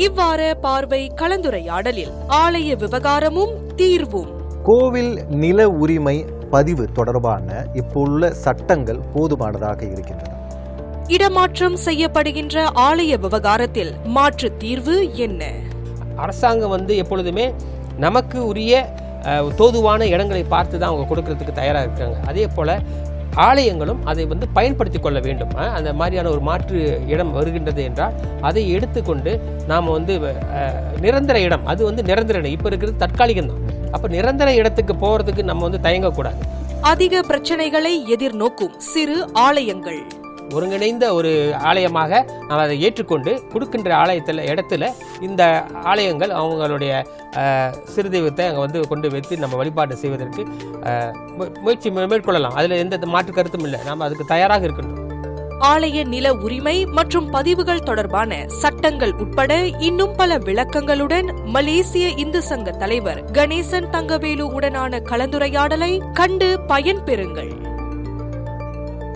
இவ்வாறு பார்வை கலந்துரையாடலில் ஆலய விவகாரமும் தீர்வும். கோவில் நில உரிமை பதிவு தொடர்பான இப்போள்ள சட்டங்கள் போதுமானதாக இருக்கின்றன. இடமாற்றம் செய்யப்படுகின்ற ஆலய விவகாரத்தில் மாற்று தீர்வு என்ன? அரசாங்கம் எப்பொழுதுமே நமக்கு உரிய தோதுவான இடங்களை பார்த்து தான் அவங்க கொடுக்கறதுக்கு தயாராக இருக்காங்க. அதே போல் ஆலயங்களும் அதை பயன்படுத்தி கொள்ள வேண்டும். அந்த மாதிரியான ஒரு மாற்று இடம் வருகின்றது என்றால் அதை எடுத்துக்கொண்டு நாம் நிரந்தர இடம், அது நிரந்தர இடம், இப்போ இருக்கிறது தற்காலிகம் தான். அப்போ நிரந்தர இடத்துக்கு போகிறதுக்கு நம்ம தயங்கக்கூடாது. அதிக பிரச்சனைகளை எதிர்நோக்கும் சிறு ஆலயங்கள் ஒருங்கிணைந்த ஒரு ஆலயமாக நாம் அதை ஏற்றுக்கொண்டு கொடுக்கின்ற இடத்துல இந்த ஆலயங்கள் அவங்களுடைய சிறு தெய்வத்தை அங்கே கொண்டு வைத்து நம்ம வழிபாடு செய்வதற்கு முயற்சி மேற்கொள்ளலாம். அதில் எந்த மாற்று கருத்தும் இல்லை. நாம் அதுக்கு தயாராக இருக்கின்றோம். ஆலய நில உரிமை மற்றும் பதிவுகள் தொடர்பான சட்டங்கள் உட்பட இன்னும் பல விளக்கங்களுடன் மலேசிய இந்து சங்க தலைவர் கணேசன் தங்கவேலு உடனான கலந்துரையாடலை கண்டு பயன்பெறுங்கள்.